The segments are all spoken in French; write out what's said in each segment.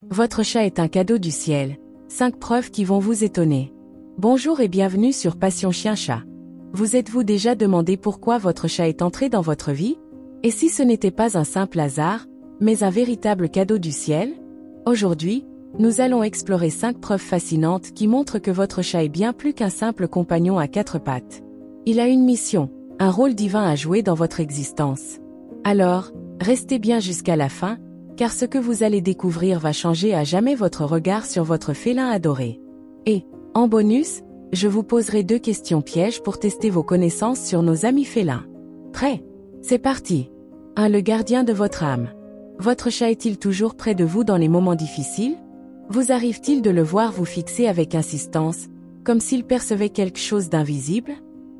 Votre chat est un cadeau du ciel. 5 preuves qui vont vous étonner. Bonjour et bienvenue sur Passion Chien Chat. Vous êtes-vous déjà demandé pourquoi votre chat est entré dans votre vie? Et si ce n'était pas un simple hasard, mais un véritable cadeau du ciel? Aujourd'hui, nous allons explorer 5 preuves fascinantes qui montrent que votre chat est bien plus qu'un simple compagnon à 4 pattes. Il a une mission, un rôle divin à jouer dans votre existence. Alors, restez bien jusqu'à la fin, car ce que vous allez découvrir va changer à jamais votre regard sur votre félin adoré. Et, en bonus, je vous poserai 2 questions pièges pour tester vos connaissances sur nos amis félins. Prêt? C'est parti. 1. Le gardien de votre âme. Votre chat est-il toujours près de vous dans les moments difficiles? Vous arrive-t-il de le voir vous fixer avec insistance, comme s'il percevait quelque chose d'invisible?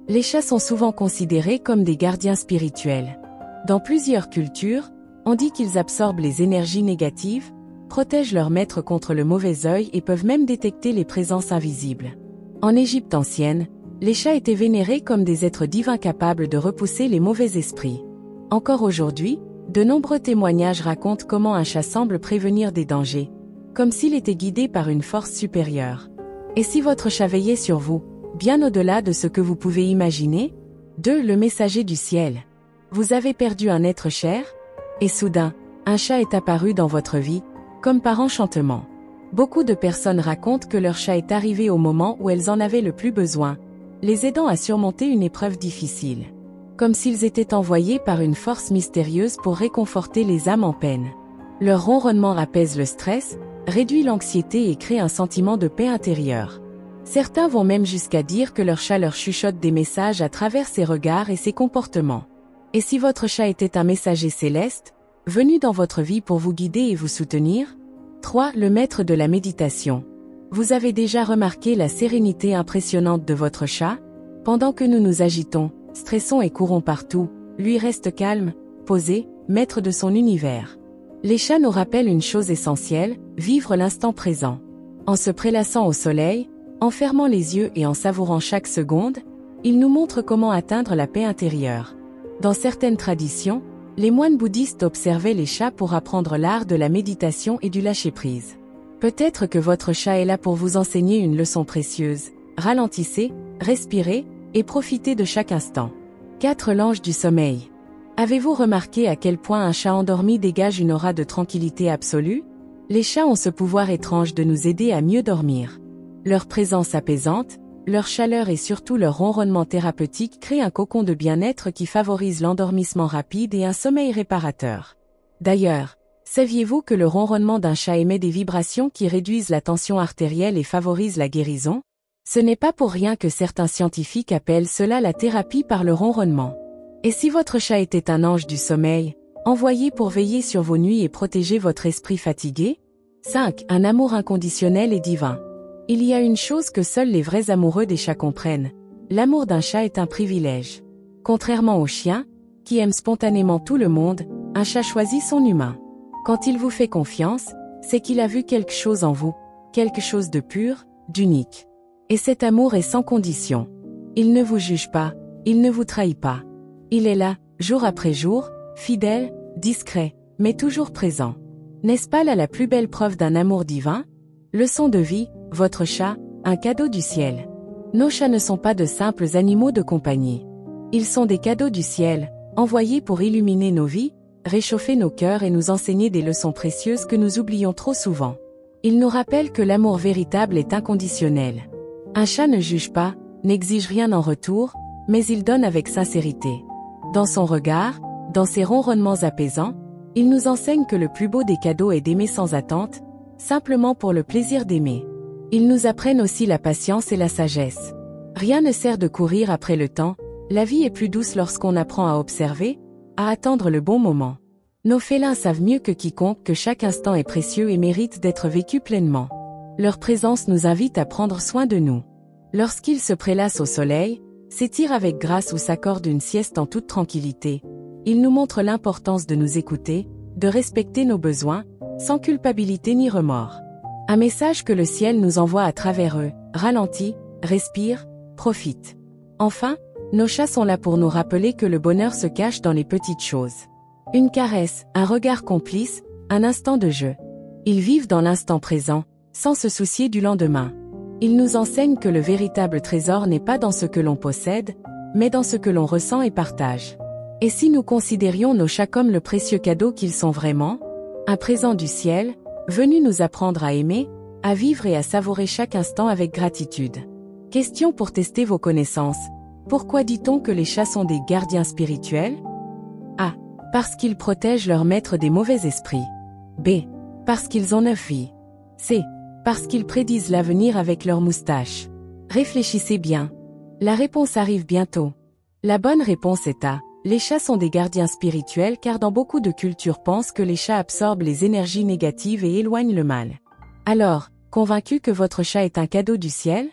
Les chats sont souvent considérés comme des gardiens spirituels. Dans plusieurs cultures, on dit qu'ils absorbent les énergies négatives, protègent leur maître contre le mauvais œil et peuvent même détecter les présences invisibles. En Égypte ancienne, les chats étaient vénérés comme des êtres divins capables de repousser les mauvais esprits. Encore aujourd'hui, de nombreux témoignages racontent comment un chat semble prévenir des dangers, comme s'il était guidé par une force supérieure. Et si votre chat veillait sur vous, bien au-delà de ce que vous pouvez imaginer? 2. Le messager du ciel. Vous avez perdu un être cher? Et soudain, un chat est apparu dans votre vie, comme par enchantement. Beaucoup de personnes racontent que leur chat est arrivé au moment où elles en avaient le plus besoin, les aidant à surmonter une épreuve difficile. Comme s'ils étaient envoyés par une force mystérieuse pour réconforter les âmes en peine. Leur ronronnement apaise le stress, réduit l'anxiété et crée un sentiment de paix intérieure. Certains vont même jusqu'à dire que leur chat leur chuchote des messages à travers ses regards et ses comportements. Et si votre chat était un messager céleste, venu dans votre vie pour vous guider et vous soutenir? 3. Le maître de la méditation. Vous avez déjà remarqué la sérénité impressionnante de votre chat? Pendant que nous nous agitons, stressons et courons partout, lui reste calme, posé, maître de son univers. Les chats nous rappellent une chose essentielle, vivre l'instant présent. En se prélassant au soleil, en fermant les yeux et en savourant chaque seconde, ils nous montrent comment atteindre la paix intérieure. Dans certaines traditions, les moines bouddhistes observaient les chats pour apprendre l'art de la méditation et du lâcher-prise. Peut-être que votre chat est là pour vous enseigner une leçon précieuse. Ralentissez, respirez, et profitez de chaque instant. 4. L'ange du sommeil. Avez-vous remarqué à quel point un chat endormi dégage une aura de tranquillité absolue? Les chats ont ce pouvoir étrange de nous aider à mieux dormir. Leur présence apaisante, leur chaleur et surtout leur ronronnement thérapeutique créent un cocon de bien-être qui favorise l'endormissement rapide et un sommeil réparateur. D'ailleurs, saviez-vous que le ronronnement d'un chat émet des vibrations qui réduisent la tension artérielle et favorisent la guérison? Ce n'est pas pour rien que certains scientifiques appellent cela la thérapie par le ronronnement. Et si votre chat était un ange du sommeil, envoyé pour veiller sur vos nuits et protéger votre esprit fatigué? 5. Un amour inconditionnel et divin. Il y a une chose que seuls les vrais amoureux des chats comprennent. L'amour d'un chat est un privilège. Contrairement aux chiens, qui aiment spontanément tout le monde, un chat choisit son humain. Quand il vous fait confiance, c'est qu'il a vu quelque chose en vous, quelque chose de pur, d'unique. Et cet amour est sans condition. Il ne vous juge pas, il ne vous trahit pas. Il est là, jour après jour, fidèle, discret, mais toujours présent. N'est-ce pas là la plus belle preuve d'un amour divin? Leçon de vie, votre chat, un cadeau du ciel. Nos chats ne sont pas de simples animaux de compagnie. Ils sont des cadeaux du ciel, envoyés pour illuminer nos vies, réchauffer nos cœurs et nous enseigner des leçons précieuses que nous oublions trop souvent. Ils nous rappellent que l'amour véritable est inconditionnel. Un chat ne juge pas, n'exige rien en retour, mais il donne avec sincérité. Dans son regard, dans ses ronronnements apaisants, il nous enseigne que le plus beau des cadeaux est d'aimer sans attente, simplement pour le plaisir d'aimer. Ils nous apprennent aussi la patience et la sagesse. Rien ne sert de courir après le temps, la vie est plus douce lorsqu'on apprend à observer, à attendre le bon moment. Nos félins savent mieux que quiconque que chaque instant est précieux et mérite d'être vécu pleinement. Leur présence nous invite à prendre soin de nous. Lorsqu'ils se prélassent au soleil, s'étirent avec grâce ou s'accordent une sieste en toute tranquillité, ils nous montrent l'importance de nous écouter, de respecter nos besoins, sans culpabilité ni remords. Un message que le ciel nous envoie à travers eux: ralentis, respire, profite. Enfin, nos chats sont là pour nous rappeler que le bonheur se cache dans les petites choses. Une caresse, un regard complice, un instant de jeu. Ils vivent dans l'instant présent, sans se soucier du lendemain. Ils nous enseignent que le véritable trésor n'est pas dans ce que l'on possède, mais dans ce que l'on ressent et partage. Et si nous considérions nos chats comme le précieux cadeau qu'ils sont vraiment, un présent du ciel, venu nous apprendre à aimer, à vivre et à savourer chaque instant avec gratitude. Question pour tester vos connaissances. Pourquoi dit-on que les chats sont des gardiens spirituels? A. Parce qu'ils protègent leur maître des mauvais esprits. B. Parce qu'ils ont 9 vies. C. Parce qu'ils prédisent l'avenir avec leur moustache. Réfléchissez bien. La réponse arrive bientôt. La bonne réponse est A. Les chats sont des gardiens spirituels car dans beaucoup de cultures pensent que les chats absorbent les énergies négatives et éloignent le mal. Alors, convaincu que votre chat est un cadeau du ciel?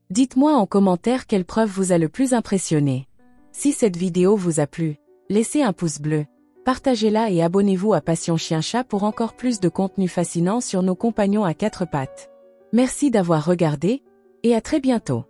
Dites-moi en commentaire quelle preuve vous a le plus impressionné. Si cette vidéo vous a plu, laissez un pouce bleu, partagez-la et abonnez-vous à Passion Chien Chat pour encore plus de contenu fascinant sur nos compagnons à quatre pattes. Merci d'avoir regardé, et à très bientôt.